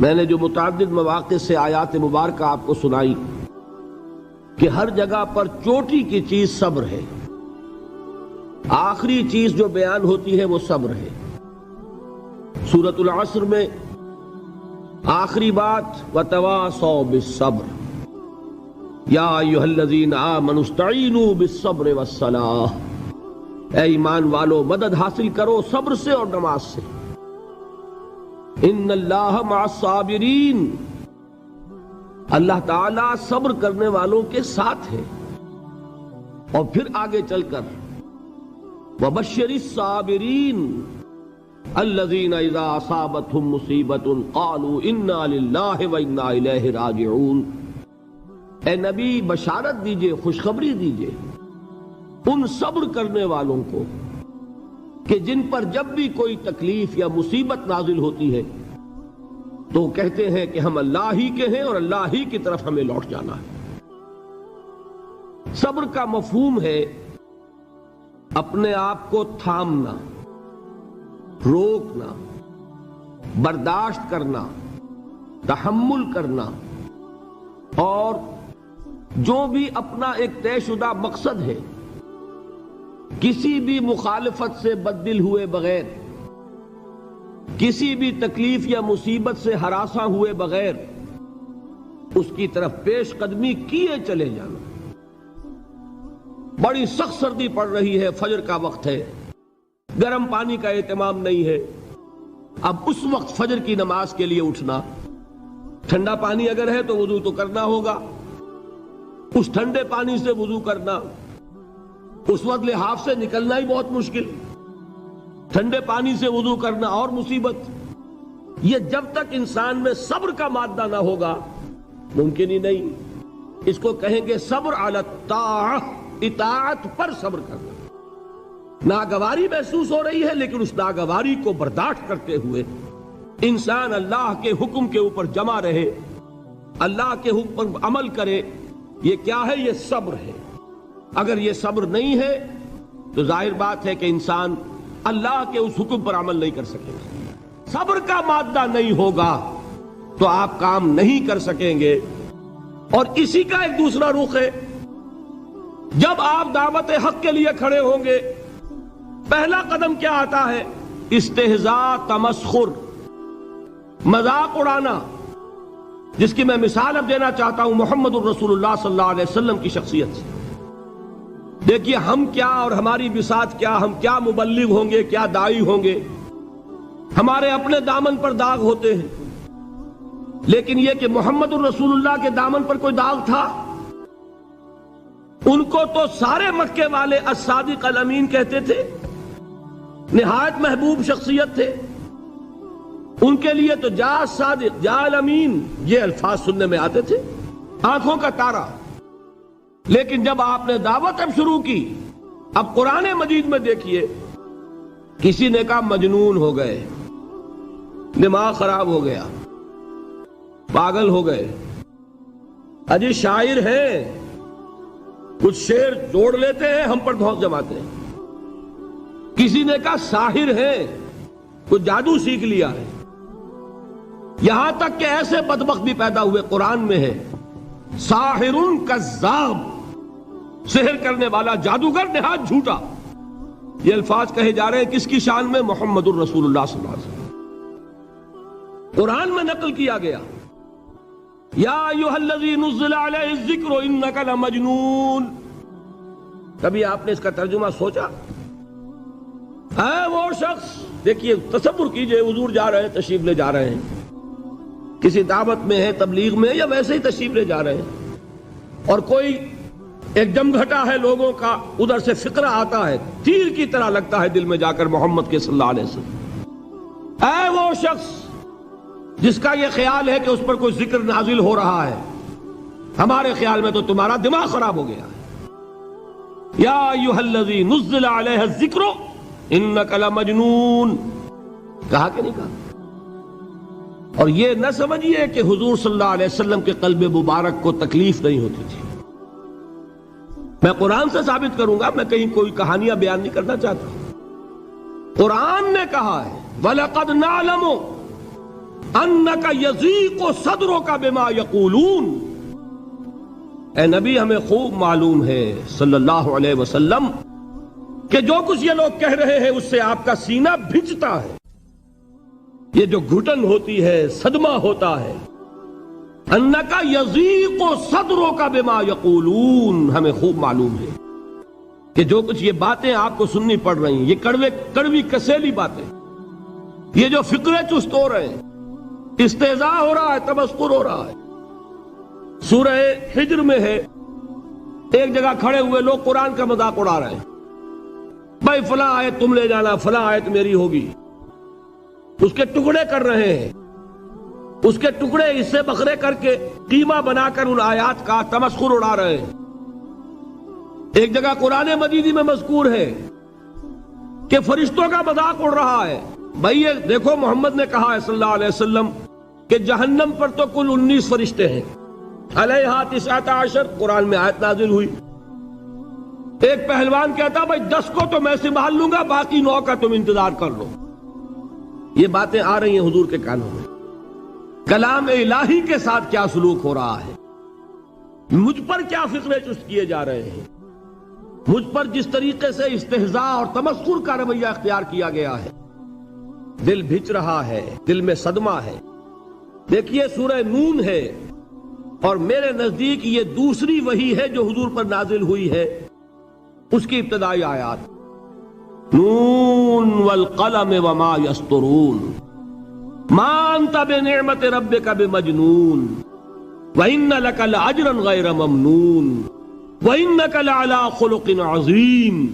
میں نے جو متعدد مواقع سے آیات مبارکہ آپ کو سنائی کہ ہر جگہ پر چوٹی کی چیز صبر ہے، آخری چیز جو بیان ہوتی ہے وہ صبر ہے۔ سورۃ العصر میں آخری بات وَتَوَاصَوْا بِالصَّبْرِ یا ایھا الذین آمنوا استعینوا بالصبر والصلاۃ، اے ایمان والو مدد حاصل کرو صبر سے اور نماز سے۔ ان اللہ مع الصابرین، اللہ تعالیٰ صبر کرنے والوں کے ساتھ ہے۔ اور پھر آگے چل کر وَبَشِّرِ الصَّابِرِينَ الَّذِينَ إِذَا أَصَابَتْهُمْ مُصِيبَةٌ قَالُوا إِنَّا لِلَّهِ وَإِنَّا إِلَيْهِ رَاجِعُونَ، اے نبی بشارت دیجئے، خوشخبری دیجئے ان صبر کرنے والوں کو کہ جن پر جب بھی کوئی تکلیف یا مصیبت نازل ہوتی ہے تو کہتے ہیں کہ ہم اللہ ہی کے ہیں اور اللہ ہی کی طرف ہمیں لوٹ جانا ہے۔ صبر کا مفہوم ہے اپنے آپ کو تھامنا، روکنا، برداشت کرنا، تحمل کرنا، اور جو بھی اپنا ایک طے شدہ مقصد ہے کسی بھی مخالفت سے بددل ہوئے بغیر، کسی بھی تکلیف یا مصیبت سے ہراساں ہوئے بغیر اس کی طرف پیش قدمی کیے چلے جانا۔ بڑی سخت سردی پڑ رہی ہے، فجر کا وقت ہے، گرم پانی کا اہتمام نہیں ہے، اب اس وقت فجر کی نماز کے لیے اٹھنا، ٹھنڈا پانی اگر ہے تو وضو تو کرنا ہوگا، اس ٹھنڈے پانی سے وضو کرنا، اس وقت لحاف سے نکلنا ہی بہت مشکل، ٹھنڈے پانی سے وضو کرنا اور مصیبت۔ یہ جب تک انسان میں صبر کا مادہ نہ ہوگا ممکن ہی نہیں۔ اس کو کہیں گے صبر علی الطاعہ، اطاعت پر صبر کرنا۔ ناگواری محسوس ہو رہی ہے لیکن اس ناگواری کو برداشت کرتے ہوئے انسان اللہ کے حکم کے اوپر جمع رہے، اللہ کے حکم پر عمل کرے۔ یہ کیا ہے؟ یہ صبر ہے۔ اگر یہ صبر نہیں ہے تو ظاہر بات ہے کہ انسان اللہ کے اس حکم پر عمل نہیں کر سکے گا۔ صبر کا مادہ نہیں ہوگا تو آپ کام نہیں کر سکیں گے۔ اور اسی کا ایک دوسرا رخ ہے، جب آپ دعوت حق کے لیے کھڑے ہوں گے پہلا قدم کیا آتا ہے؟ استہزاء، تمسخر، مذاق اڑانا، جس کی میں مثال اب دینا چاہتا ہوں محمد الرسول اللہ صلی اللہ علیہ وسلم کی شخصیت سے۔ دیکھیے ہم کیا اور ہماری بساط کیا، ہم کیا مبلغ ہوں گے، کیا داعی ہوں گے، ہمارے اپنے دامن پر داغ ہوتے ہیں، لیکن یہ کہ محمد الرسول اللہ کے دامن پر کوئی داغ تھا؟ ان کو تو سارے مکے والے الصادق الامین کہتے تھے، نہایت محبوب شخصیت تھے، ان کے لیے تو جا صادق، جا الامین، یہ الفاظ سننے میں آتے تھے، آنکھوں کا تارا۔ لیکن جب آپ نے دعوت اب شروع کی، اب قرآن مجید میں دیکھیے کسی نے کہا مجنون ہو گئے، دماغ خراب ہو گیا، پاگل ہو گئے، اجی شاعر ہیں، کچھ شعر جوڑ لیتے ہیں ہم پر دھوس جماتے ہیں۔ کسی نے کہا ساحر ہے، کچھ جادو سیکھ لیا ہے۔ یہاں تک کہ ایسے بدبخت بھی پیدا ہوئے، قرآن میں ہے ساحر کذاب، سحر کرنے والا جادوگر نہایت جھوٹا۔ یہ الفاظ کہے جا رہے ہیں کس کی شان میں؟ محمد الرسول اللہ صلی اللہ علیہ وسلم۔ قرآن میں نقل کیا گیا یا ایھا الذی نزل علیہ الذکر انک لمجنون۔ کبھی آپ نے اس کا ترجمہ سوچا؟ اے وہ شخص، دیکھیے تصور کیجئے حضور جا رہے ہیں، تشریف لے جا رہے ہیں، کسی دعوت میں ہے، تبلیغ میں، یا ویسے ہی تشریف لے جا رہے ہیں، اور کوئی ایک جمگھٹا ہے لوگوں کا، ادھر سے فقرہ آتا ہے، تیر کی طرح لگتا ہے دل میں جا کر محمد کے صلی اللہ علیہ وسلم۔ اے وہ شخص جس کا یہ خیال ہے کہ اس پر کوئی ذکر نازل ہو رہا ہے، ہمارے خیال میں تو تمہارا دماغ خراب ہو گیا ہے۔ یا ایھا الذی نزل علیہ الذکر انک لمجنون، کہا کہ نہیں کہا؟ اور یہ نہ سمجھیے کہ حضور صلی اللہ علیہ وسلم کے قلب مبارک کو تکلیف نہیں ہوتی تھی۔ میں قرآن سے ثابت کروں گا، میں کہیں کوئی کہانیاں بیان نہیں کرنا چاہتا۔ قرآن نے کہا ہے وَلَقَدْ نَعْلَمُ انک یضیق صدرک بما یقولون، اے نبی ہمیں خوب معلوم ہے صلی اللہ علیہ وسلم کہ جو کچھ یہ لوگ کہہ رہے ہیں اس سے آپ کا سینہ بھجتا ہے، یہ جو گھٹن ہوتی ہے، صدمہ ہوتا ہے۔ انک یضیق صدرک بما یقولون، ہمیں خوب معلوم ہے کہ جو کچھ یہ باتیں آپ کو سننی پڑ رہی ہیں، یہ کڑوی کسیلی باتیں، یہ جو فقرے چست ہو رہے ہیں، استہزاء ہو رہا ہے، تمسخر ہو رہا ہے۔ سورہ ہجر میں ہے، ایک جگہ کھڑے ہوئے لوگ قرآن کا مذاق اڑا رہے ہیں، بھائی فلاں آیت تم لے جانا، فلاں آیت میری ہوگی، اس کے ٹکڑے کر رہے ہیں، اس کے ٹکڑے حصے بکھرے کر کے قیمہ بنا کر ان آیات کا تمسخر اڑا رہے ہیں۔ ایک جگہ قرآن مجیدی میں مذکور ہے کہ فرشتوں کا مذاق اڑ رہا ہے، بھائی یہ دیکھو محمد نے کہا ہے صلی اللہ علیہ وسلم کہ جہنم پر تو کل 19 فرشتے ہیں، علیہا 19 قرآن میں آیت نازل ہوئی۔ ایک پہلوان کہتا بھائی 10 کو تو میں سنبھال لوں گا، باقی 9 کا تم انتظار کر لو۔ یہ باتیں آ رہی ہیں حضور کے کانوں میں، کلام الہی کے ساتھ کیا سلوک ہو رہا ہے، مجھ پر کیا فقرے چست کیے جا رہے ہیں، مجھ پر جس طریقے سے استہزاء اور تمسخر کا رویہ اختیار کیا گیا ہے، دل بھج رہا ہے، دل میں صدمہ ہے۔ دیکھیے سورہ نون ہے، اور میرے نزدیک یہ دوسری وحی ہے جو حضور پر نازل ہوئی ہے، اس کی ابتدائی آیات، نون والقلم وما یسطرون ما انت بنعمت ربک بمجنون وان لک لاجرا غیر ممنون وانک لعلی خلق عظیم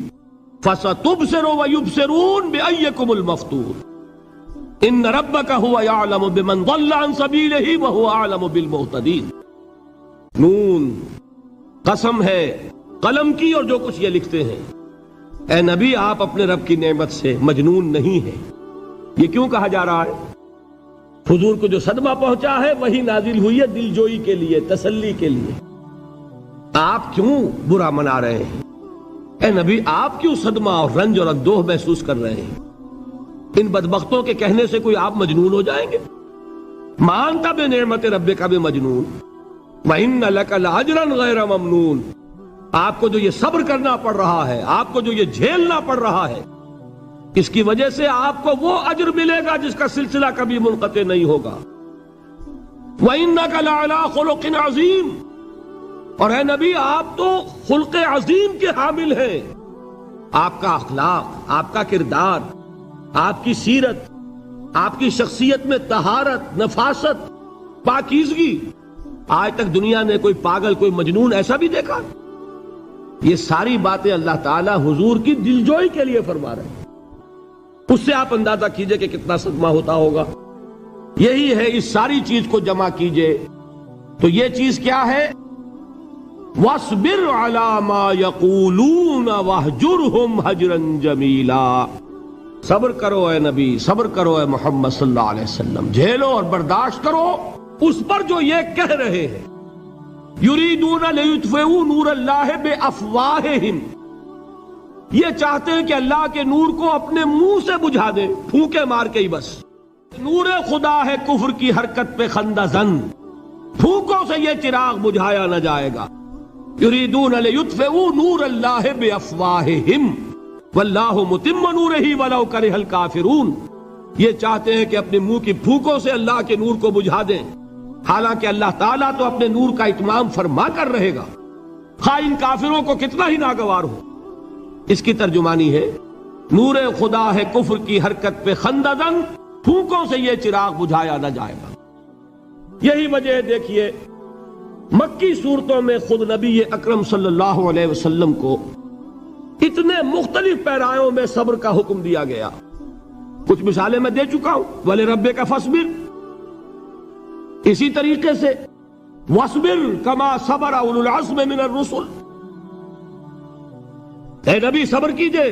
فستبصر ویبصرون بأیکم المفتون ان ربک هو یعلم بمن ضل عن سبیلہ وهو اعلم بالمہتدین۔ نون، قسم ہے قلم کی اور جو کچھ یہ لکھتے ہیں۔ اے نبی آپ اپنے رب کی نعمت سے مجنون نہیں ہیں۔ یہ کیوں کہا جا رہا ہے؟ حضور کو جو صدمہ پہنچا ہے وہی نازل ہوئی ہے دل جوئی کے لیے، تسلی کے لیے۔ آپ کیوں برا منا رہے ہیں؟ اے نبی آپ کیوں صدمہ اور رنج اور اندوہ محسوس کر رہے ہیں؟ ان بدبختوں کے کہنے سے کوئی آپ مجنون ہو جائیں گے؟ مانتا بے نعمت ربک بمجنون وَإِنَّ لَكَ لَأَجْرًا غَيْرَ مَمْنُونَ، آپ کو جو یہ صبر کرنا پڑ رہا ہے، آپ کو جو یہ جھیلنا پڑ رہا ہے، اس کی وجہ سے آپ کو وہ اجر ملے گا جس کا سلسلہ کبھی منقطع نہیں ہوگا۔ وَإِنَّكَ لَعَلَىٰ خُلُقٍ عَظِيمٍ، اور اے نبی آپ تو خلق عظیم کے حامل ہیں۔ آپ کا اخلاق، آپ کا کردار، آپ کی سیرت، آپ کی شخصیت میں طہارت، نفاست، پاکیزگی، آج تک دنیا نے کوئی پاگل، کوئی مجنون ایسا بھی دیکھا؟ یہ ساری باتیں اللہ تعالیٰ حضور کی دلجوئی کے لیے فرما رہے ہیں۔ اس سے آپ اندازہ کیجئے کہ کتنا صدمہ ہوتا ہوگا۔ یہی ہے، اس ساری چیز کو جمع کیجئے تو یہ چیز کیا ہے؟ وَاصْبِرْ عَلَىٰ مَا يَقُولُونَ وَاهْجُرْهُمْ هَجْرًا جَمِيلًا، صبر کرو اے نبی، صبر کرو اے محمد صلی اللہ علیہ وسلم، جھیلو اور برداشت کرو اس پر جو یہ کہہ رہے ہیں۔ یریدون لیطفئوا نور اللہ بافواہہم، یہ چاہتے ہیں کہ اللہ کے نور کو اپنے منہ سے بجھا دیں، پھونکے مار کے ہی بس۔ نور خدا ہے کفر کی حرکت پہ خندہ زن، پھونکوں سے یہ چراغ بجھایا نہ جائے گا۔ یریدون لیطفئوا نور اللہ بافواہہم واللہ متم نورہ ولو کرہ الکافرون، یہ چاہتے ہیں کہ اپنے منہ کی پھونکوں سے اللہ کے نور کو بجھا دیں، حالانکہ اللہ تعالیٰ تو اپنے نور کا اتمام فرما کر رہے گا، خواہ ان کافروں کو کتنا ہی ناگوار ہو۔ اس کی ترجمانی ہے نور خدا ہے کفر کی حرکت پہ خندہ زن، پھونکوں سے یہ چراغ بجھایا نہ جائے گا۔ یہی وجہ ہے، دیکھیے مکی صورتوں میں خود نبی اکرم صلی اللہ علیہ وسلم کو اتنے مختلف پیرایوں میں صبر کا حکم دیا گیا۔ کچھ مثالیں میں دے چکا ہوں، وَلِرَبِّكَ فَاصْبِرْ، اسی طریقے سے وَاصْبِرْ كَمَا صَبَرَ أُولُو الْعَزْمِ مِنَ الرُّسُلِ، اے نبی صبر کیجئے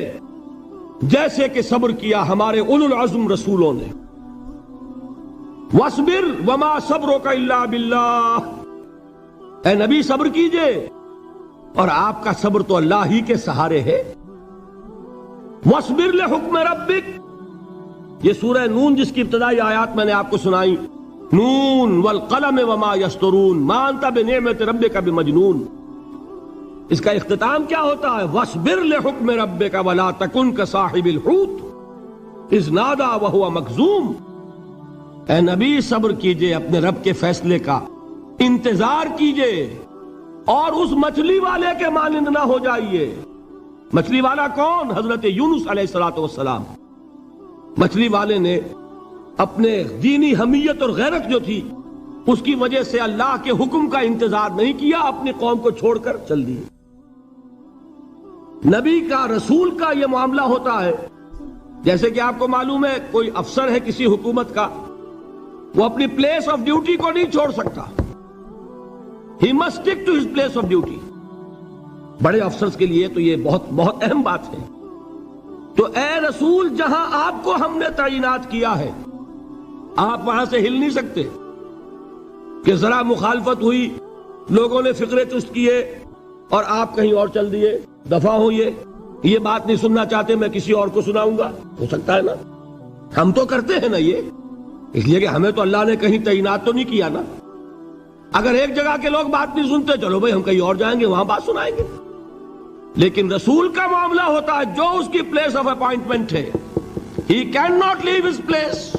جیسے کہ صبر کیا ہمارے اولو العزم رسولوں نے۔ وَاصْبِرْ وَمَا صَبْرُكَ إِلَّا بِاللَّهِ، اے نبی صبر کیجئے اور آپ کا صبر تو اللہ ہی کے سہارے ہے۔ وَاصْبِرْ لِحُکْمِ رَبِّكَ، یہ سورہ نون جس کی ابتدائی آیات میں نے آپ کو سنائی، نون والقلم وما یسطرون ما انت بنعمت ربک بمجنون، اس کا اختتام کیا ہوتا ہے؟ وَاصْبِرْ لِحُکْمِ رَبِّكَ وَلَا تَكُنْ كَصَاحِبِ الْحُوتِ اِذْ نَادَىٰ وَهُوَ مَكْظُومٌ، اے نبی صبر کیجئے اپنے رب کے فیصلے کا، انتظار کیجئے اور اس مچھلی والے کے مانند نہ ہو جائیے۔ مچھلی والا کون؟ حضرت یونس علیہ السلام۔ مچھلی والے نے اپنے دینی حمیت اور غیرت جو تھی اس کی وجہ سے اللہ کے حکم کا انتظار نہیں کیا، اپنی قوم کو چھوڑ کر چل دیے۔ نبی کا، رسول کا یہ معاملہ ہوتا ہے، جیسے کہ آپ کو معلوم ہے کوئی افسر ہے کسی حکومت کا، وہ اپنی پلیس آف ڈیوٹی کو نہیں چھوڑ سکتا، he must stick to his place of duty. بڑے افسرز کے لیے تو یہ بہت بہت اہم بات ہے۔ تو اے رسول، جہاں آپ کو ہم نے تعینات کیا ہے آپ وہاں سے ہل نہیں سکتے کہ ذرا مخالفت ہوئی، لوگوں نے فقرے چست کیے اور آپ کہیں اور چل دیے، دفع ہوئیے، یہ بات نہیں سننا چاہتے میں کسی اور کو سناؤں گا، ہو سکتا ہے نا؟ ہم تو کرتے ہیں نا یہ، اس لیے کہ ہمیں تو اللہ نے کہیں تعینات تو نہیں کیا نا۔ اگر ایک جگہ کے لوگ بات نہیں سنتے، چلو بھائی ہم کہیں اور جائیں گے، وہاں بات سنائیں گے۔ لیکن رسول کا معاملہ ہوتا ہے جو اس کی پلیس آف اپوائنٹمنٹ ہے، he can not leave his place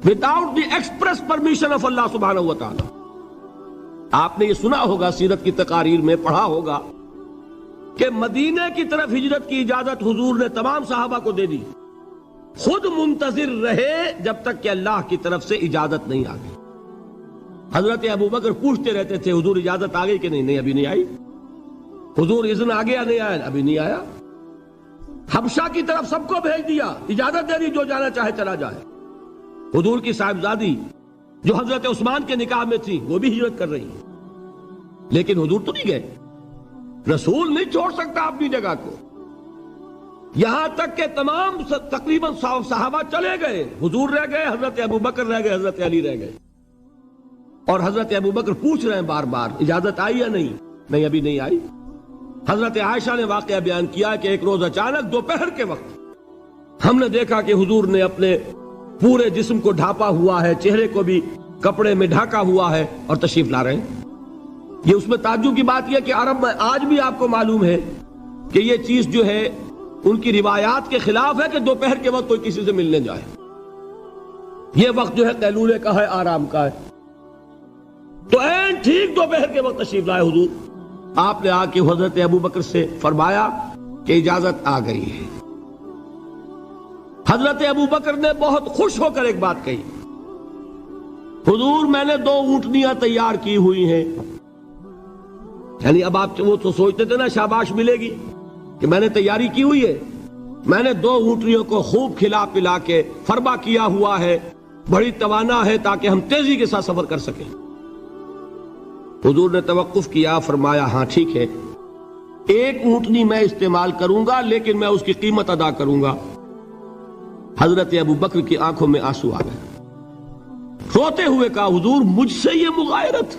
without the express permission of اللہ سبحانہ وتعالی۔ آپ نے یہ سنا ہوگا، سیرت کی تقاریر میں پڑھا ہوگا کہ مدینے کی طرف ہجرت کی اجازت حضور نے تمام صحابہ کو دے دی، خود منتظر رہے جب تک کہ اللہ کی طرف سے اجازت نہیں آ گئی۔ حضرت ابوبکر پوچھتے رہتے تھے حضور اجازت آ گئی کہ نہیں؟ نہیں ابھی نہیں آئی۔ حضور اذن آ گیا؟ نہیں آیا، ابھی نہیں آیا۔ حبشہ کی طرف سب کو بھیج دیا، اجازت دے دی جو جانا چاہے چلا جائے۔ حضور کی صاحبزادی جو حضرت عثمان کے نکاح میں تھی وہ بھی ہجرت کر رہی ہیں، لیکن حضور تو نہیں گئے۔ رسول نہیں چھوڑ سکتا اپنی جگہ کو، یہاں تک کہ تمام تقریباً صحابہ چلے گئے، حضور رہ گئے، حضرت ابوبکر رہ گئے، حضرت علی رہ گئے، اور حضرت ابوبکر پوچھ رہے ہیں بار بار اجازت آئی یا نہیں؟ نہیں ابھی نہیں آئی۔ حضرت عائشہ نے واقعہ بیان کیا کہ ایک روز اچانک دوپہر کے وقت ہم نے دیکھا کہ حضور نے اپنے پورے جسم کو ڈھانپا ہوا ہے، چہرے کو بھی کپڑے میں ڈھانکا ہوا ہے اور تشریف لا رہے ہیں۔ یہ اس میں تعجب کی بات یہ کہ عرب میں آج بھی آپ کو معلوم ہے کہ یہ چیز جو ہے ان کی روایات کے خلاف ہے کہ دوپہر کے وقت کوئی کسی سے ملنے جائے۔ یہ وقت جو ہے قیلولے کا ہے، آرام کا ہے۔ تو این ٹھیک دوپہر کے وقت تشریف لائے حضور، آپ نے آ کے حضرت ابوبکر سے فرمایا کہ اجازت آ گئی ہے۔ حضرت ابوبکر نے بہت خوش ہو کر ایک بات کہی، حضور میں نے 2 اونٹنیاں تیار کی ہوئی ہیں۔ یعنی اب آپ وہ تو سوچتے تھے نا شاباش ملے گی کہ میں نے تیاری کی ہوئی ہے، میں نے 2 اونٹنیوں کو خوب کھلا پلا کے فربا کیا ہوا ہے، بڑی توانا ہے تاکہ ہم تیزی کے ساتھ سفر کر سکیں۔ حضور نے توقف کیا، فرمایا ہاں ٹھیک ہے، 1 اونٹنی میں استعمال کروں گا لیکن میں اس کی قیمت ادا کروں گا۔ حضرت ابوبکر کی آنکھوں میں آنسو آ گئے، روتے ہوئے کہا حضور مجھ سے یہ مغایرت،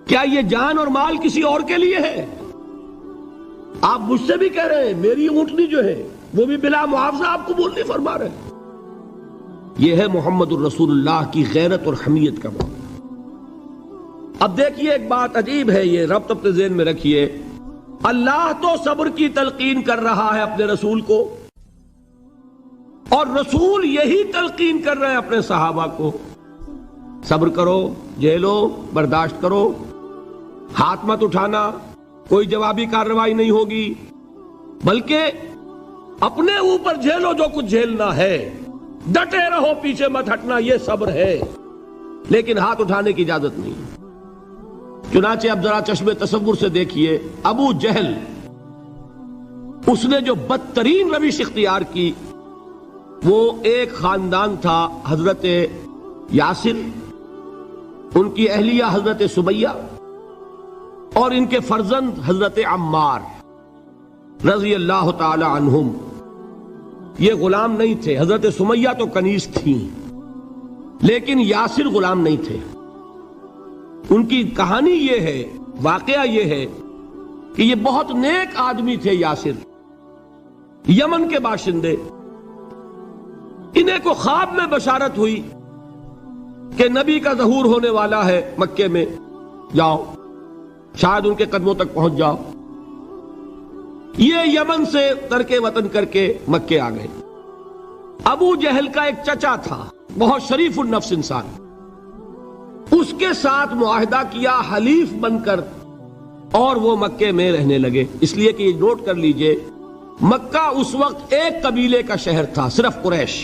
کیا یہ جان اور مال کسی اور کے لیے ہے؟ آپ مجھ سے بھی کہہ رہے ہیں میری اونٹنی جو ہے وہ بھی بلا معاوضہ آپ قبول نہیں فرما رہے۔ یہ ہے محمد الرسول اللہ کی غیرت اور حمیت کا معاملہ۔ اب دیکھیے ایک بات عجیب ہے، یہ ربط اپنے ذہن میں رکھیے، اللہ تو صبر کی تلقین کر رہا ہے اپنے رسول کو، اور رسول یہی تلقین کر رہے ہیں اپنے صحابہ کو، صبر کرو، جھیلو، برداشت کرو، ہاتھ مت اٹھانا، کوئی جوابی کارروائی نہیں ہوگی، بلکہ اپنے اوپر جھیلو جو کچھ جھیلنا ہے، ڈٹے رہو، پیچھے مت ہٹنا، یہ صبر ہے، لیکن ہاتھ اٹھانے کی اجازت نہیں۔ چنانچہ اب ذرا چشم تصور سے دیکھیے، ابو جہل اس نے جو بدترین روش اختیار کی، وہ ایک خاندان تھا حضرت یاسر، ان کی اہلیہ حضرت سمیہ، اور ان کے فرزند حضرت عمار رضی اللہ تعالی عنہم۔ یہ غلام نہیں تھے، حضرت سمیہ تو کنیز تھیں لیکن یاسر غلام نہیں تھے۔ ان کی کہانی یہ ہے، واقعہ یہ ہے کہ یہ بہت نیک آدمی تھے یاسر، یمن کے باشندے، انہیں کو خواب میں بشارت ہوئی کہ نبی کا ظہور ہونے والا ہے مکے میں، جاؤ شاید ان کے قدموں تک پہنچ جاؤ۔ یہ یمن سے ترک وطن کر کے مکے آ گئے۔ ابو جہل کا ایک چچا تھا، بہت شریف النفس انسان، اس کے ساتھ معاہدہ کیا حلیف بن کر، اور وہ مکے میں رہنے لگے۔ اس لیے کہ یہ نوٹ کر لیجئے، مکہ اس وقت ایک قبیلے کا شہر تھا، صرف قریش۔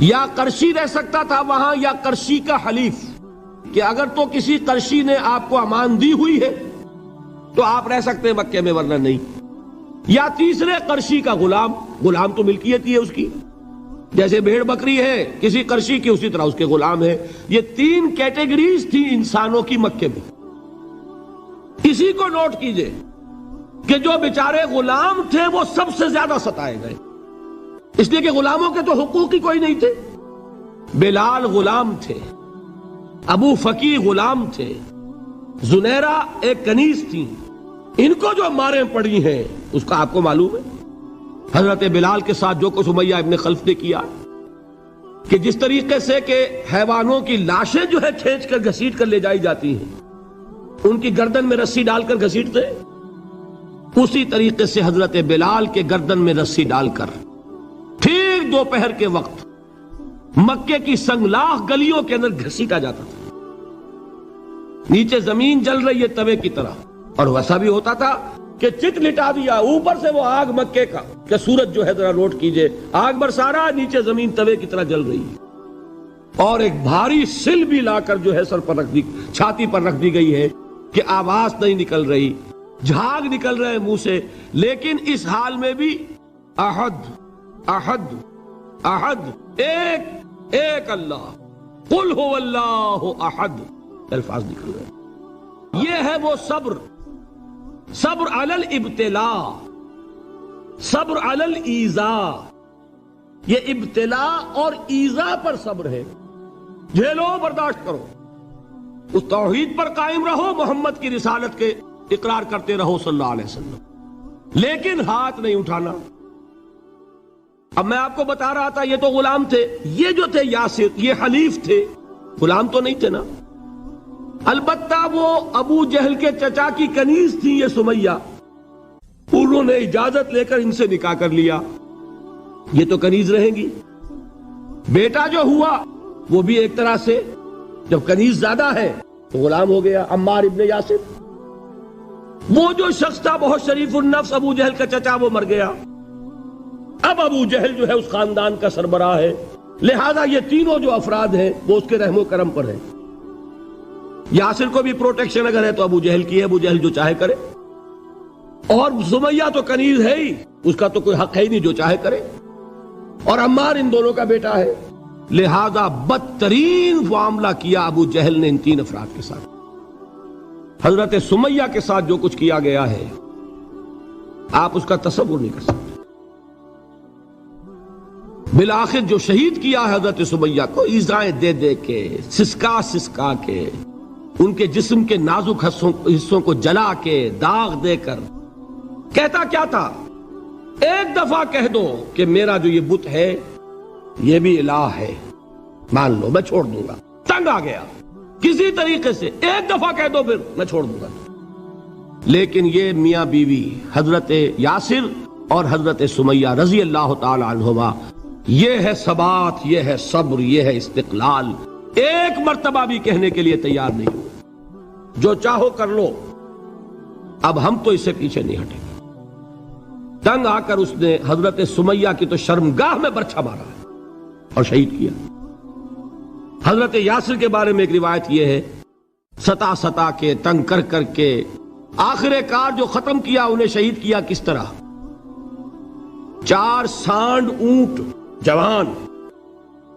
یا قرشی رہ سکتا تھا وہاں، یا قرشی کا حلیف، کہ اگر تو کسی قرشی نے آپ کو امان دی ہوئی ہے تو آپ رہ سکتے ہیں مکے میں، ورنہ نہیں۔ یا تیسرے قرشی کا غلام، غلام تو ملکیت ہی ہے اس کی، جیسے بھیڑ بکری ہے کسی قرشی کی، اسی طرح اس کے غلام ہے۔ یہ تین کیٹیگریز تھی انسانوں کی مکے میں۔ اسی کو نوٹ کیجئے کہ جو بیچارے غلام تھے وہ سب سے زیادہ ستائے گئے، اس لیے کہ غلاموں کے تو حقوق ہی کوئی نہیں تھے۔ بلال غلام تھے، ابو فقی غلام تھے، زنیرہ ایک کنیز تھی، ان کو جو ماریں پڑی ہیں اس کا آپ کو معلوم ہے۔ حضرت بلال کے ساتھ جو کچھ امیہ ابن خلف نے کیا، کہ جس طریقے سے کہ حیوانوں کی لاشیں جو ہے کھینچ کر گھسیٹ کر لے جائی جاتی ہیں، ان کی گردن میں رسی ڈال کر گھسیٹتے، اسی طریقے سے حضرت بلال کے گردن میں رسی ڈال کر ٹھیک دوپہر کے وقت مکے کی سنگلاخ گلیوں کے اندر گھسیٹا جاتا تھا۔ نیچے زمین جل رہی ہے توے کی طرح، اور ویسا بھی ہوتا تھا کہ چت لٹا دیا، اوپر سے وہ آگ مکے کا، کہ سورج جو ہے ذرا نوٹ کیجئے، آگ برسا رہا، نیچے زمین توے کی طرح جل رہی ہے، اور ایک بھاری سل بھی لا کر جو ہے سر پر رکھ دی، چھاتی پر رکھ دی گئی ہے کہ آواز نہیں نکل رہی، جھاگ نکل رہے منہ سے، لیکن اس حال میں بھی احد احد احد، ایک ایک اللہ، قل هو اللہ احد، الفاظ نکل رہے۔ یہ ہے وہ صبر، صبر علی الابتلاء، صبر علی الایذاء۔ یہ ابتلاء اور ایذاء پر صبر ہے، جھیلو برداشت کرو، اس توحید پر قائم رہو، محمد کی رسالت کے اقرار کرتے رہو صلی اللہ علیہ وسلم، لیکن ہاتھ نہیں اٹھانا۔ اب میں آپ کو بتا رہا تھا یہ تو غلام تھے، یہ جو تھے یاسر، یہ حلیف تھے، غلام تو نہیں تھے نا۔ البتہ وہ ابو جہل کے چچا کی کنیز تھی یہ سمیہ، انہوں نے اجازت لے کر ان سے نکاح کر لیا، یہ تو کنیز رہیں گی۔ بیٹا جو ہوا وہ بھی ایک طرح سے، جب کنیز زیادہ ہے تو غلام ہو گیا، عمار ابن یاسر۔ وہ جو شخص تھا بہت شریف النفس ابو جہل کا چچا، وہ مر گیا، اب ابو جہل جو ہے اس خاندان کا سربراہ ہے، لہذا یہ تینوں جو افراد ہیں وہ اس کے رحم و کرم پر ہیں۔ یاسر کو بھی پروٹیکشن اگر ہے تو ابو جہل کی ہے، ابو جہل جو چاہے کرے، اور سمیہ تو کنیز ہے ہی، اس کا تو کوئی حق ہے ہی نہیں، جو چاہے کرے، اور عمار ان دونوں کا بیٹا ہے، لہذا بدترین معاملہ کیا ابو جہل نے ان تین افراد کے ساتھ۔ حضرت سمیہ کے ساتھ جو کچھ کیا گیا ہے آپ اس کا تصور نہیں کر سکتے۔ بالآخر جو شہید کیا ہے حضرت سمیہ کو، ایذائیں دے دے کے، سسکا سسکا کے، ان کے جسم کے نازک حصوں کو جلا کے، داغ دے کر، کہتا کیا تھا، ایک دفعہ کہہ دو کہ میرا جو یہ بت ہے یہ بھی الہ ہے، مان لو میں چھوڑ دوں گا۔ تنگ آ گیا، کسی طریقے سے ایک دفعہ کہہ دو پھر میں چھوڑ دوں گا۔ لیکن یہ میاں بیوی حضرت یاسر اور حضرت سمیہ رضی اللہ تعالی عنہما، یہ ہے ثبات، یہ ہے صبر، یہ ہے استقلال، ایک مرتبہ بھی کہنے کے لیے تیار نہیں ہوئے، جو چاہو کر لو، اب ہم تو اس سے پیچھے نہیں ہٹیں گے۔ تنگ آ کر اس نے حضرت سمیہ کی تو شرمگاہ میں برچھا مارا ہے اور شہید کیا۔ حضرت یاسر کے بارے میں ایک روایت یہ ہے، ستا ستا کے، تنگ کر کر کے، آخر کار جو ختم کیا، انہیں شہید کیا کس طرح، 4 سانڈ اونٹ جوان،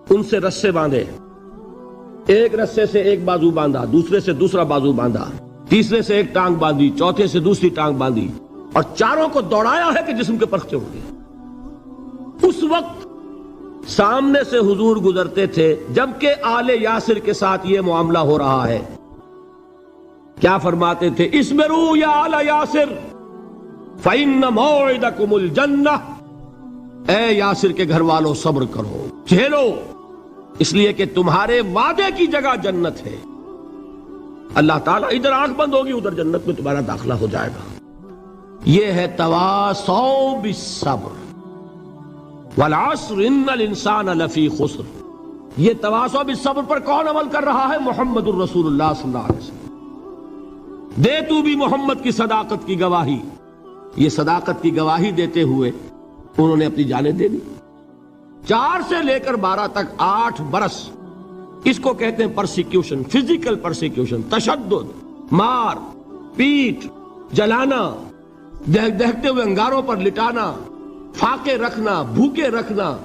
ان سے رسے باندھے، ایک رسے سے ایک بازو باندھا، دوسرے سے دوسرا بازو باندھا، تیسرے سے ایک ٹانگ باندھی، چوتھے سے دوسری ٹانگ باندھی، اور چاروں کو دوڑایا ہے کہ جسم کے پرخچے اڑ گئے۔ اس وقت سامنے سے حضور گزرتے تھے جبکہ آل یاسر کے ساتھ یہ معاملہ ہو رہا ہے، کیا فرماتے تھے، اصبروا یا آل یاسر فإن موعدکم الجنہ، اے یاسر کے گھر والوں صبر کرو، جھیلو، اس لیے کہ تمہارے وعدے کی جگہ جنت ہے۔ اللہ تعالیٰ ادھر آنکھ بند ہوگی، ادھر جنت میں تمہارا داخلہ ہو جائے گا۔ یہ ہے تواصوا بالصبر والعصر ان الانسان لفی خسر۔ یہ تواصوا بالصبر پر کون عمل کر رہا ہے؟ محمد الرسول اللہ صلی اللہ علیہ وسلم۔ دے تو بھی محمد کی صداقت کی گواہی۔ یہ صداقت کی گواہی دیتے ہوئے انہوں نے اپنی جانیں دے دی۔ 4 سے لے کر 12 تک 8 برس، اس کو کہتے ہیں پرسیکیوشن، فزیکل پرسیکیوشن، تشدد، مار پیٹ، جلانا، دہکتے ہوئے انگاروں پر لٹانا، فاقے رکھنا، بھوکے رکھنا،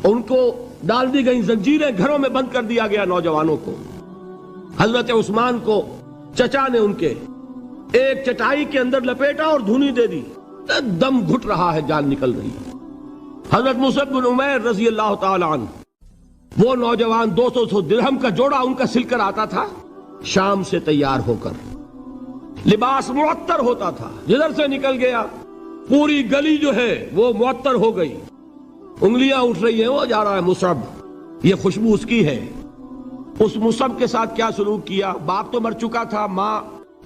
ان کو ڈال دی گئی زنجیریں، گھروں میں بند کر دیا گیا نوجوانوں کو۔ حضرت عثمان کو چچا نے ان کے ایک چٹائی کے اندر لپیٹا اور دھونی دے دی، دم گھٹ رہا ہے، جان نکل رہی ہے۔ حضرت مصعب بن عمیر رضی اللہ تعالی عنہ، وہ نوجوان 200 درہم کا جوڑا ان کا سل کر آتا تھا شام سے تیار ہو کر، لباس معطر ہوتا تھا، جدھر سے نکل گیا پوری گلی جو ہے وہ معطر ہو گئی، انگلیاں اٹھ رہی ہیں، وہ جا رہا ہے مصعب، یہ خوشبو اس کی ہے۔ اس مصعب کے ساتھ کیا سلوک کیا؟ باپ تو مر چکا تھا، ماں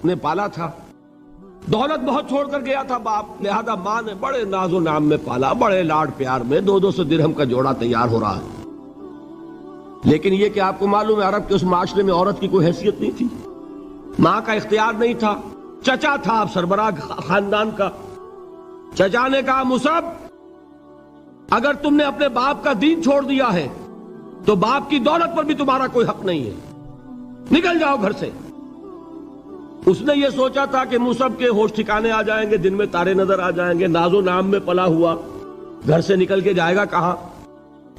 نے پالا تھا، دولت بہت چھوڑ کر گیا تھا باپ، لہذا ماں نے بڑے ناز و نام میں پالا، بڑے لاڈ پیار میں، 200 درہم کا جوڑا تیار ہو رہا ہے۔ لیکن یہ کہ آپ کو معلوم ہے عرب کے اس معاشرے میں عورت کی کوئی حیثیت نہیں تھی، ماں کا اختیار نہیں تھا، چچا تھا آپ سربراہ خاندان کا۔ چچا نے کہا مصعب، اگر تم نے اپنے باپ کا دین چھوڑ دیا ہے تو باپ کی دولت پر بھی تمہارا کوئی حق نہیں ہے، نکل جاؤ گھر سے۔ اس نے یہ سوچا تھا کہ مصعب کے ہوش ٹھکانے آ جائیں گے، دن میں تارے نظر آ جائیں گے، ناز و نام میں پلا ہوا، گھر سے نکل کے جائے گا کہاں؟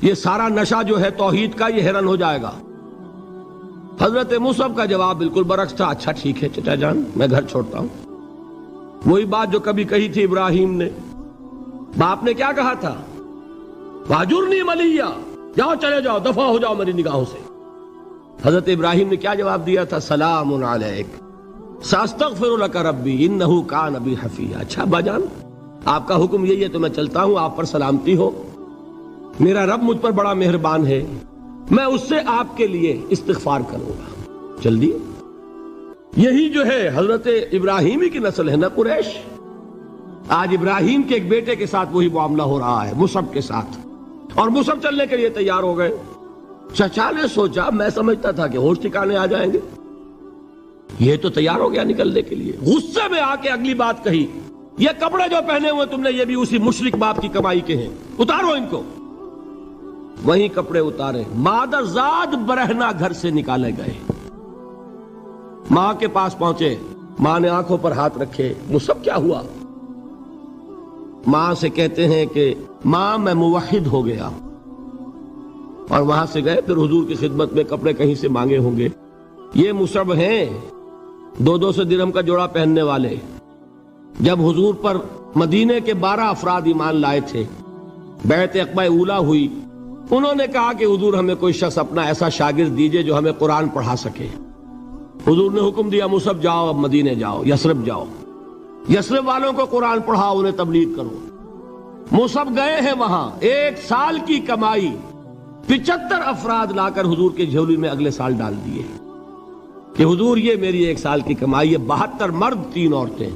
یہ سارا نشہ جو ہے توحید کا یہ حیران ہو جائے گا۔ حضرت مصعب کا جواب بالکل برعکس تھا، اچھا ٹھیک ہے چچا جان، میں گھر چھوڑتا ہوں۔ وہی بات جو کبھی کہی تھی ابراہیم نے، باپ نے کیا کہا تھا؟ واجرنی ملیہ، جاؤ چلے جاؤ، دفع ہو جاؤ میری نگاہوں سے۔ حضرت ابراہیم نے کیا جواب دیا تھا؟ سلام علیک ساستغفر لک ربی انہ کان بی حفیہ۔ اچھا ابا جان، آپ کا حکم یہی ہے تو میں چلتا ہوں، آپ پر سلامتی ہو، میرا رب مجھ پر بڑا مہربان ہے، میں اس سے آپ کے لیے استغفار کروں گا، چل دیے۔ یہی جو ہے حضرت ابراہیمی کی نسل ہے نا قریش۔ آج ابراہیم کے ایک بیٹے کے ساتھ وہی معاملہ ہو رہا ہے، مصعب کے ساتھ، اور مصعب چلنے کے لیے تیار ہو گئے۔ چچا نے سوچا، میں سمجھتا تھا کہ ہوش ٹھکانے آ جائیں گے، یہ تو تیار ہو گیا نکلنے کے لیے۔ غصے میں آ کے اگلی بات کہی، یہ کپڑے جو پہنے ہوئے تم نے یہ بھی اسی مشرک باپ کی کمائی کے ہیں، اتارو ان کو۔ وہیں کپڑے اتارے، مادر زاد برہنہ گھر سے نکالے گئے۔ ماں کے پاس پہنچے، ماں نے آنکھوں پر ہاتھ رکھے، مصعب کیا ہوا؟ ماں سے کہتے ہیں کہ ماں میں موحد ہو گیا، اور وہاں سے گئے، پھر حضور کی خدمت میں کپڑے کہیں سے مانگے ہوں گے۔ یہ مصعب ہیں 200 درہم کا جوڑا پہننے والے۔ جب حضور پر مدینے کے 12 افراد ایمان لائے تھے، بیعت عقبہ اولیٰ ہوئی، انہوں نے کہا کہ حضور ہمیں کوئی شخص اپنا ایسا شاگرد دیجئے جو ہمیں قرآن پڑھا سکے۔ حضور نے حکم دیا مصعب جاؤ، اب مدینے جاؤ، یثرب جاؤ، یثرب والوں کو قرآن پڑھاؤ، انہیں تبلیغ کرو۔ مصعب گئے ہیں وہاں، 1 سال کی کمائی 75 افراد لا کر حضور کے جھولی میں اگلے سال ڈال دیے کہ حضور یہ میری 1 سال کی کمائی ہے، 72 مرد 3 عورتیں۔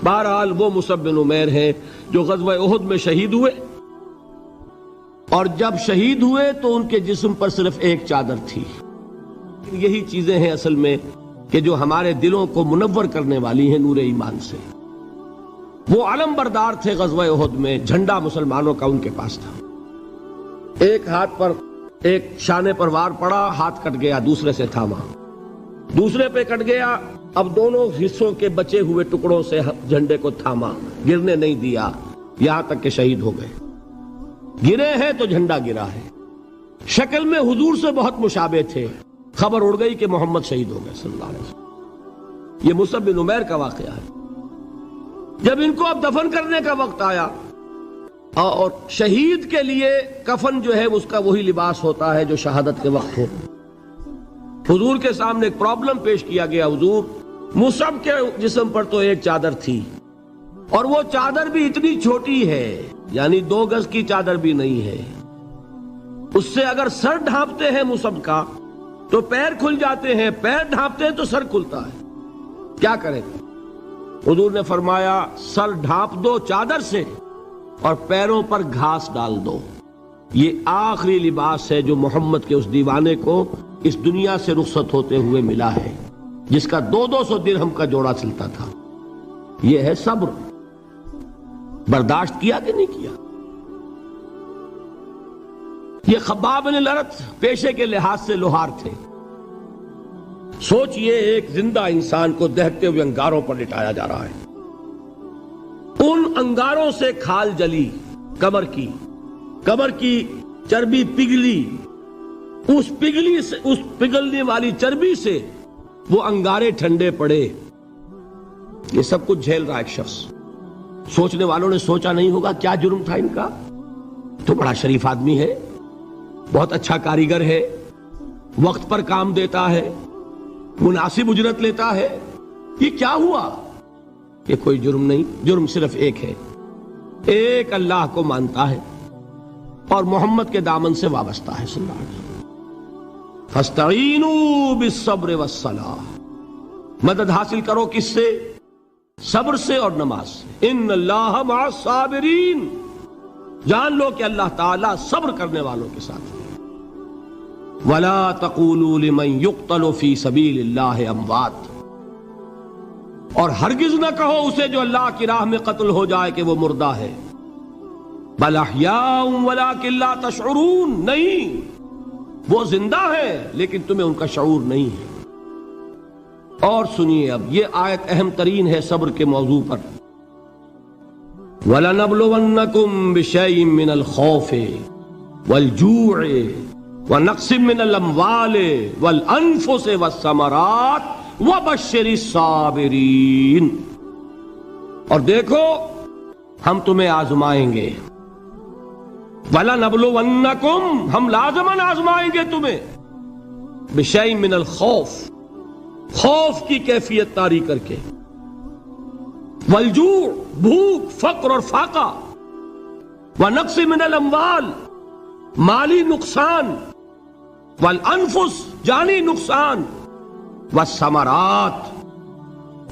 بہرحال وہ مصعب بن عمیر ہیں جو غزوہ احد میں شہید ہوئے، اور جب شہید ہوئے تو ان کے جسم پر صرف ایک چادر تھی۔ یہی چیزیں ہیں اصل میں کہ جو ہمارے دلوں کو منور کرنے والی ہیں نور ایمان سے۔ وہ علم بردار تھے غزوہ احد میں، جھنڈا مسلمانوں کا ان کے پاس تھا۔ ایک ہاتھ پر ایک شانے پر وار پڑا، ہاتھ کٹ گیا، دوسرے سے تھاما، دوسرے پہ کٹ گیا، اب دونوں حصوں کے بچے ہوئے ٹکڑوں سے جھنڈے کو تھاما، گرنے نہیں دیا، یہاں تک کہ شہید ہو گئے۔ گرے ہیں تو جھنڈا گرا ہے۔ شکل میں حضور سے بہت مشابہ تھے، خبر اڑ گئی کہ محمد شہید ہو گئے صلی اللہ علیہ وسلم۔ یہ مصعب بن عمیر کا واقعہ ہے۔ جب ان کو اب دفن کرنے کا وقت آیا، اور شہید کے لیے کفن جو ہے اس کا وہی لباس ہوتا ہے جو شہادت کے وقت ہو، حضور کے سامنے ایک پرابلم پیش کیا گیا۔ حضور، مصعب کے جسم پر تو ایک چادر تھی، اور وہ چادر بھی اتنی چھوٹی ہے، یعنی 2 گز کی چادر بھی نہیں ہے، اس سے اگر سر ڈھانپتے ہیں مصحف کا تو پیر کھل جاتے ہیں، پیر ڈھانپتے ہیں تو سر کھلتا ہے، کیا کریں؟ حضور نے فرمایا سر ڈھانپ دو چادر سے اور پیروں پر گھاس ڈال دو۔ یہ آخری لباس ہے جو محمد کے اس دیوانے کو اس دنیا سے رخصت ہوتے ہوئے ملا ہے، جس کا 200 درہم کا جوڑا چلتا تھا۔ یہ ہے صبر۔ برداشت کیا کہ نہیں کیا؟ یہ خباب بن الارت پیشے کے لحاظ سے لوہار تھے۔ سوچئے ایک زندہ انسان کو دہتے ہوئے انگاروں پر لٹایا جا رہا ہے، ان انگاروں سے کھال جلی، کمر کی چربی پگھلی، اس پگھلنے والی چربی سے وہ انگارے ٹھنڈے پڑے۔ یہ سب کچھ جھیل رہا ایک شخص۔ سوچنے والوں نے سوچا نہیں ہوگا کیا جرم تھا ان کا، تو بڑا شریف آدمی ہے، بہت اچھا کاریگر ہے، وقت پر کام دیتا ہے، مناسب اجرت لیتا ہے، یہ کیا ہوا؟ یہ کوئی جرم نہیں، جرم صرف ایک ہے، ایک اللہ کو مانتا ہے اور محمد کے دامن سے وابستہ ہے صلی اللہ علیہ وسلم۔ فاستعینوا بالصبر والصلاۃ، مدد حاصل کرو کس سے؟ صبر سے اور نماز سے۔ ان اللہ مع الصابرین، جان لو کہ اللہ تعالیٰ صبر کرنے والوں کے ساتھ ہے۔ وَلَا تَقُولُوا لِمَنْ يُقْتَلُ فِي سَبِيلِ اللَّهِ أَمْوَاتٌ، اور ہرگز نہ کہو اسے جو اللہ کی راہ میں قتل ہو جائے کہ وہ مردہ ہے۔ بل احیاء ولکن لا تشعرون، نہیں، وہ زندہ ہے لیکن تمہیں ان کا شعور نہیں ہے۔ اور سنیے اب یہ آیت اہم ترین ہے صبر کے موضوع پر۔ وَلَنَبْلُوَنَّكُمْ بِشَيْءٍ مِّنَ الْخَوْفِ وَالْجُوعِ وَنَقْصٍ مِّنَ الْأَمْوَالِ وَالْأَنفُسِ وَالثَّمَرَاتِ وَبَشِّرِ الصَّابِرِينَ، اور دیکھو ہم تمہیں آزمائیں گے۔ وَلَنَبْلُوَنَّكُمْ، ہم لازماً آزمائیں گے تمہیں، بِشَيْءٍ مِّنَ الْخَوْفِ، خوف کی کیفیت طاری کر کے، والجوع، بھوک، فقر اور فاقہ، ونقص من الاموال، مالی نقصان، والانفس، جانی نقصان، والثمرات،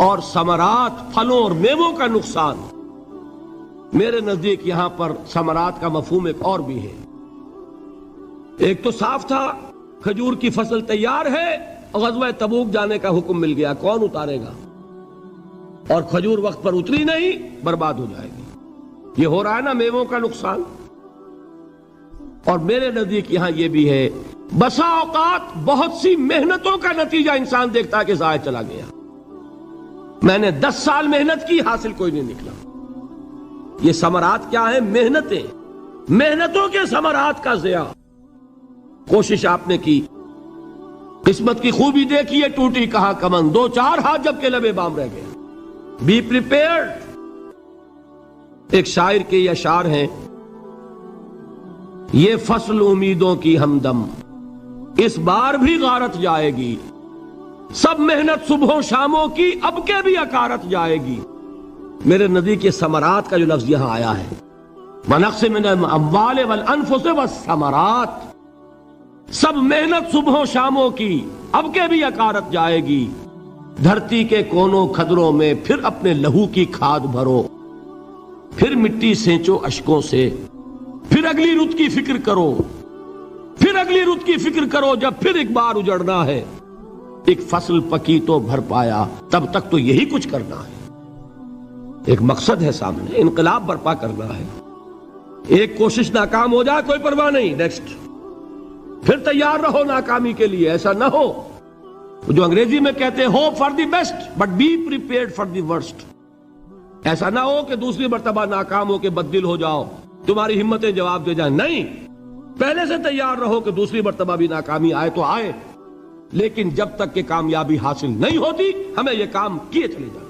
اور ثمرات، پھلوں اور میووں کا نقصان۔ میرے نزدیک یہاں پر ثمرات کا مفہوم ایک اور بھی ہے۔ ایک تو صاف تھا کھجور کی فصل تیار ہے، غزوہ تبوک جانے کا حکم مل گیا، کون اتارے گا؟ اور کھجور وقت پر اتری نہیں، برباد ہو جائے گی۔ یہ ہو رہا ہے نا میووں کا نقصان۔ اور میرے نزدیک یہاں یہ بھی ہے، بسا اوقات بہت سی محنتوں کا نتیجہ انسان دیکھتا ہے کہ ضائع چلا گیا، میں نے 10 سال محنت کی، حاصل کوئی نہیں نکلا۔ یہ ثمرات کیا ہیں؟ محنتیں، محنتوں کے ثمرات کا ضیاع۔ کوشش آپ نے کی، قسمت کی خوبی دیکھیے، ٹوٹی کہاں کمن، 2-4 ہاتھ جب کے لبے بام رہ گئے۔ Be prepared. ایک شاعر کے یہ اشعار ہیں، یہ فصل امیدوں کی ہمدم، اس بار بھی غارت جائے گی، سب محنت صبحوں شاموں کی اب کے بھی اکارت جائے گی۔ میرے نزدیک یہ ثمرات کا جو لفظ یہاں آیا ہے، وَنَقْصٍ مِّنَ الْأَمْوَالِ وَالْأَنفُسِ وَالثَّمَرَاتِ، سب محنت صبحوں شاموں کی اب کے بھی اکارت جائے گی۔ دھرتی کے کونوں کھدروں میں پھر اپنے لہو کی کھاد بھرو، پھر مٹی سینچو اشکوں سے، پھر اگلی رت کی فکر کرو، پھر اگلی رت کی فکر کرو، جب پھر ایک بار اجڑنا ہے۔ ایک فصل پکی تو بھر پایا، تب تک تو یہی کچھ کرنا ہے۔ ایک مقصد ہے سامنے، انقلاب برپا کرنا ہے۔ ایک کوشش ناکام ہو جائے کوئی پرواہ نہیں، نیکسٹ، پھر تیار رہو ناکامی کے لیے۔ ایسا نہ ہو جو انگریزی میں کہتے ہیں hope for the best but be prepared for the worst. ایسا نہ ہو کہ دوسری مرتبہ ناکام ہو کے بددل ہو جاؤ، تمہاری ہمتیں جواب دے جائیں، نہیں، پہلے سے تیار رہو کہ دوسری مرتبہ بھی ناکامی آئے تو آئے، لیکن جب تک کہ کامیابی حاصل نہیں ہوتی ہمیں یہ کام کیے چلے جانا۔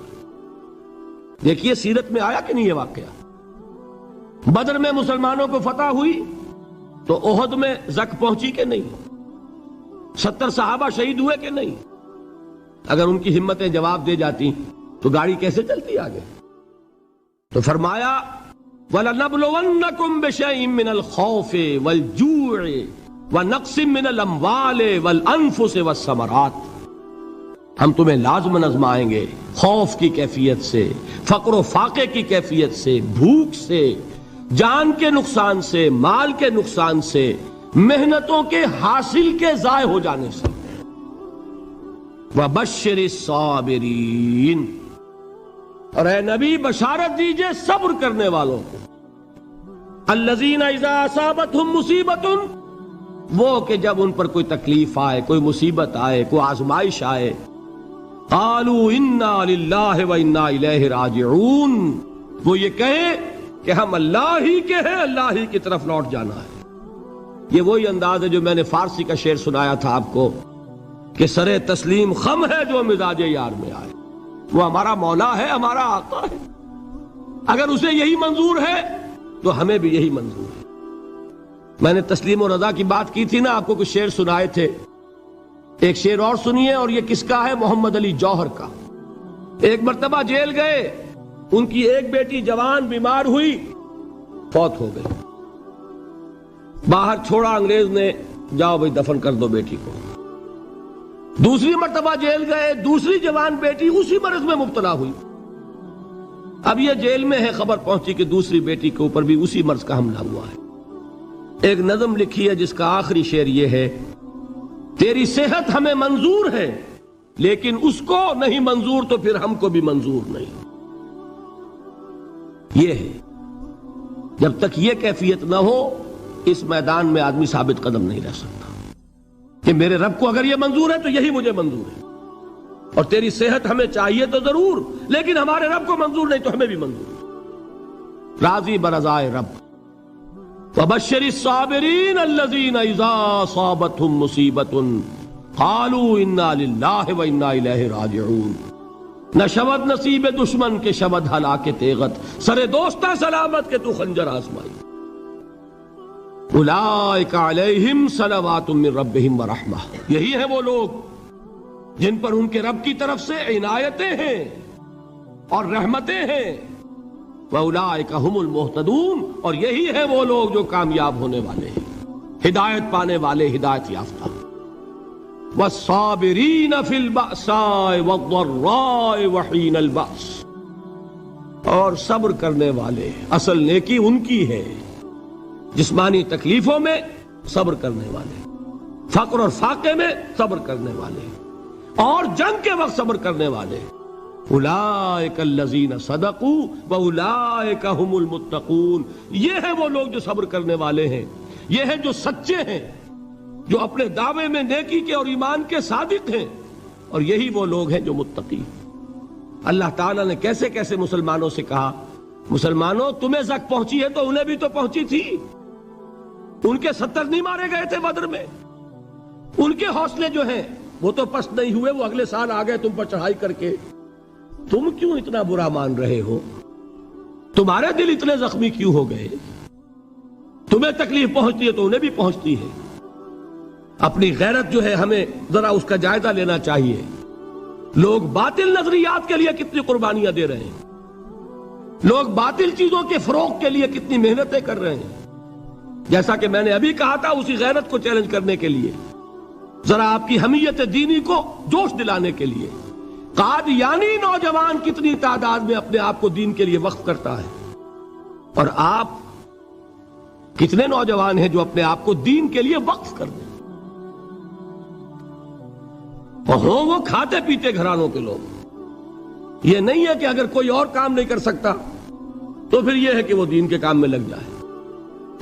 دیکھیے سیرت میں آیا کہ نہیں یہ واقعہ؟ بدر میں مسلمانوں کو فتح ہوئی تو احد میں زک پہنچی کہ نہیں؟ 70 صحابہ شہید ہوئے کہ نہیں؟ اگر ان کی ہمتیں جواب دے جاتی تو گاڑی کیسے چلتی آگے؟ تو فرمایا وَلَنَبْلُوَنَّكُمْ بِشَيْءٍ مِّنَ الْخَوْفِ وَالْجُوعِ وَنَقْصٍ مِّنَ الْأَمْوَالِ وَالْأَنفُسِ وَالثَّمَرَاتِ، ہم تمہیں لازم آزمائیں گے خوف کی کیفیت سے، فقر و فاقے کی کیفیت سے، بھوک سے، جان کے نقصان سے، مال کے نقصان سے، محنتوں کے حاصل کے ضائع ہو جانے سے۔ وَبَشِّرِ الصَّابِرِينَ، اور اے نبی بشارت دیجئے صبر کرنے والوں کو۔ الَّذِينَ إِذَا أَصَابَتْهُمْ مُصِيبَةٌ، وہ کہ جب ان پر کوئی تکلیف آئے، کوئی مصیبت آئے، کوئی آزمائش آئے، قَالُوا إِنَّا لِلَّهِ وَإِنَّا إِلَيْهِ رَاجِعُونَ، وہ یہ کہیں کہ ہم اللہ ہی کے ہیں، اللہ ہی کی طرف لوٹ جانا ہے۔ یہ وہی انداز ہے جو میں نے فارسی کا شعر سنایا تھا آپ کو کہ سرے تسلیم خم ہے جو مزاج یار میں آئے۔ وہ ہمارا مولا ہے، ہمارا آقا ہے، اگر اسے یہی منظور ہے تو ہمیں بھی یہی منظور ہے۔ میں نے تسلیم و رضا کی بات کی تھی نا، آپ کو کچھ شعر سنائے تھے، ایک شعر اور سنیے، اور یہ کس کا ہے؟ محمد علی جوہر کا۔ ایک مرتبہ جیل گئے، ان کی ایک بیٹی جوان بیمار ہوئی، فوت ہو گئی، باہر چھوڑا انگریز نے، جاؤ بھائی دفن کر دو بیٹی کو۔ دوسری مرتبہ جیل گئے، دوسری جوان بیٹی اسی مرض میں مبتلا ہوئی۔ اب یہ جیل میں ہے، خبر پہنچی کہ دوسری بیٹی کے اوپر بھی اسی مرض کا حملہ ہوا ہے۔ ایک نظم لکھی ہے جس کا آخری شعر یہ ہے، تیری صحت ہمیں منظور ہے لیکن اس کو نہیں منظور تو پھر ہم کو بھی منظور نہیں۔ یہ ہے، جب تک یہ کیفیت نہ ہو اس میدان میں آدمی ثابت قدم نہیں رہ سکتا کہ میرے رب کو اگر یہ منظور ہے تو یہی مجھے منظور ہے، اور تیری صحت ہمیں چاہیے تو ضرور، لیکن ہمارے رب کو منظور نہیں تو ہمیں بھی منظور ہے۔ راضی برضائے رب۔ وَبَشِّرِ الصَّابِرِينَ الَّذِينَ إِذَا أَصَابَتْهُمْ مُصِيبَةٌ قَالُوا إِنَّا لِلَّهِ وَإِنَّا إِلَيْهِ رَاجِعُونَ۔ نہ شود نصیب دشمن کے شود ہلاک تیغت، سرے دوستہ سلامت کے تو خنجر آزمائی۔ اولئک علیہم صلوات من ربہم ورحمہ، یہی ہیں وہ لوگ جن پر ان کے رب کی طرف سے عنایتیں ہیں اور رحمتیں ہیں۔ وَأُولَئِكَ هُمُ الْمُهْتَدُونَ، اور یہی ہیں وہ لوگ جو کامیاب ہونے والے ہیں، ہدایت پانے والے، ہدایت یافتہ۔ وَالصَّابِرِينَ فِي الْبَأْسَاءِ وَالضَّرَّاءِ وَحِينَ الْبَأْسِ، اور صبر کرنے والے، اصل نیکی ان کی ہے، جسمانی تکلیفوں میں صبر کرنے والے، فقر اور فاقے میں صبر کرنے والے، اور جنگ کے وقت صبر کرنے والے۔ اولئک الذین صدقوا واولئک هم المتقون، یہ ہیں وہ لوگ جو صبر کرنے والے ہیں، یہ ہیں جو سچے ہیں، جو اپنے دعوے میں نیکی کے اور ایمان کے صادق ہیں، اور یہی وہ لوگ ہیں جو متقی۔ اللہ تعالیٰ نے کیسے کیسے مسلمانوں سے کہا، مسلمانوں تمہیں زک پہنچی ہے تو انہیں بھی تو پہنچی تھی، ان کے 70 نہیں مارے گئے تھے بدر میں، ان کے حوصلے جو ہیں وہ تو پست نہیں ہوئے، وہ اگلے سال آ گئے تم پر چڑھائی کر کے۔ تم کیوں اتنا برا مان رہے ہو؟ تمہارے دل اتنے زخمی کیوں ہو گئے؟ تمہیں تکلیف پہنچتی ہے تو انہیں بھی پہنچتی ہے۔ اپنی غیرت جو ہے ہمیں ذرا اس کا جائزہ لینا چاہیے۔ لوگ باطل نظریات کے لیے کتنی قربانیاں دے رہے ہیں، لوگ باطل چیزوں کے فروغ کے لیے کتنی محنتیں کر رہے ہیں۔ جیسا کہ میں نے ابھی کہا تھا، اسی غیرت کو چیلنج کرنے کے لیے، ذرا آپ کی حمیت دینی کو جوش دلانے کے لیے، قادیانی نوجوان کتنی تعداد میں اپنے آپ کو دین کے لیے وقف کرتا ہے، اور آپ کتنے نوجوان ہیں جو اپنے آپ کو دین کے لیے وقف کر دیں، اور ہوں وہ کھاتے پیتے گھرانوں کے لوگ۔ یہ نہیں ہے کہ اگر کوئی اور کام نہیں کر سکتا تو پھر یہ ہے کہ وہ دین کے کام میں لگ جائے۔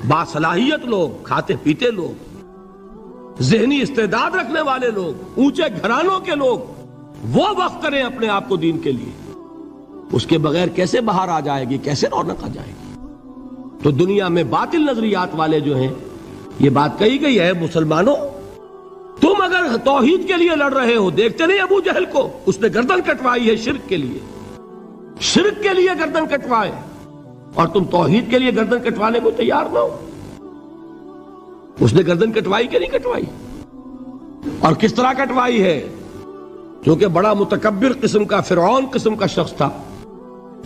باصلاحیت لوگ، کھاتے پیتے لوگ، ذہنی استعداد رکھنے والے لوگ، اونچے گھرانوں کے لوگ، وہ وقف کریں اپنے آپ کو دین کے لیے۔ اس کے بغیر کیسے باہر آ جائے گی، کیسے رونق آ جائے گی؟ تو دنیا میں باطل نظریات والے جو ہیں، یہ بات کہی گئی ہے، مسلمانوں تم اگر توحید کے لیے لڑ رہے ہو، دیکھتے نہیں ابو جہل کو، اس نے گردن کٹوائی ہے شرک کے لیے، شرک کے لیے گردن کٹوائے، اور تم توحید کے لیے گردن کٹوانے کو تیار نہ ہو۔ اس نے گردن کٹوائی کہ نہیں کٹوائی؟ اور کس طرح کٹوائی ہے؟ کیونکہ بڑا متکبر قسم کا، فرعون قسم کا شخص تھا،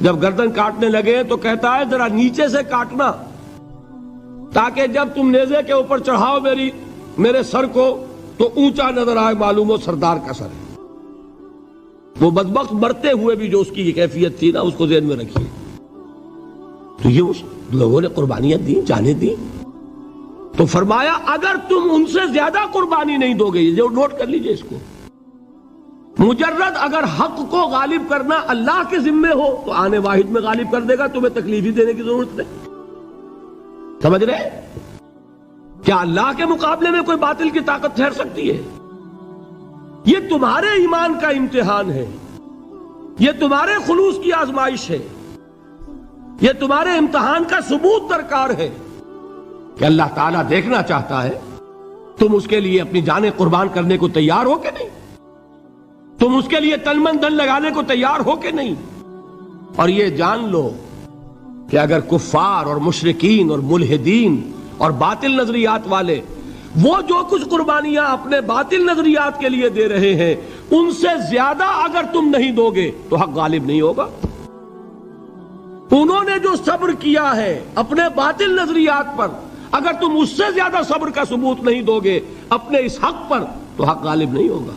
جب گردن کاٹنے لگے تو کہتا ہے ذرا نیچے سے کاٹنا تاکہ جب تم نیزے کے اوپر چڑھاؤ میرے سر کو تو اونچا نظر آئے، معلوم ہو سردار کا سر ہے۔ وہ بدبخت مرتے ہوئے بھی جو اس کی یہ کیفیت تھی نا، اس کو ذہن میں رکھیے۔ تو یہ اس لوگوں نے قربانیاں دی، جانیں دی، تو فرمایا اگر تم ان سے زیادہ قربانی نہیں دو گے، یہ نوٹ کر لیجئے اس کو، مجرد اگر حق کو غالب کرنا اللہ کے ذمے ہو تو آنے واحد میں غالب کر دے گا، تمہیں تکلیف ہی دینے کی ضرورت نہیں۔ سمجھ رہے؟ کیا اللہ کے مقابلے میں کوئی باطل کی طاقت ٹھہر سکتی ہے؟ یہ تمہارے ایمان کا امتحان ہے، یہ تمہارے خلوص کی آزمائش ہے، یہ تمہارے امتحان کا ثبوت درکار ہے کہ اللہ تعالیٰ دیکھنا چاہتا ہے تم اس کے لیے اپنی جانیں قربان کرنے کو تیار ہو کہ نہیں، تم اس کے لیے تن من دھن لگانے کو تیار ہو کہ نہیں۔ اور یہ جان لو کہ اگر کفار اور مشرکین اور ملحدین اور باطل نظریات والے وہ جو کچھ قربانیاں اپنے باطل نظریات کے لیے دے رہے ہیں، ان سے زیادہ اگر تم نہیں دو گے تو حق غالب نہیں ہوگا۔ انہوں نے جو صبر کیا ہے اپنے باطل نظریات پر، اگر تم اس سے زیادہ صبر کا ثبوت نہیں دو گے اپنے اس حق پر تو حق غالب نہیں ہوگا۔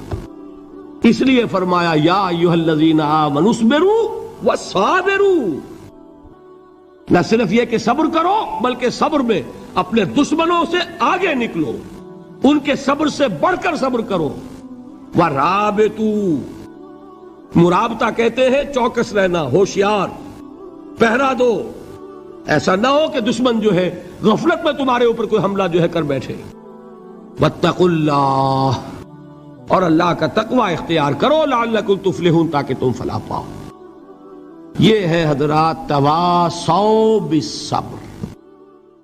اس لیے فرمایا یا ایھا الذین آمنوا اصبروا وصابروا، نہ صرف یہ کہ صبر کرو بلکہ صبر میں اپنے دشمنوں سے آگے نکلو، ان کے صبر سے بڑھ کر صبر کرو۔ ورابطوا، مرابطہ کہتے ہیں چوکس رہنا، ہوشیار، پہرا دو، ایسا نہ ہو کہ دشمن جو ہے غفلت میں تمہارے اوپر کوئی حملہ جو ہے کر بیٹھے۔ واتقوا اللہ، اور اللہ کا تقوی اختیار کرو، لعلکم تفلحون، تاکہ تم فلاح پاؤ۔ یہ ہے حضرات تواصوا بالصبر۔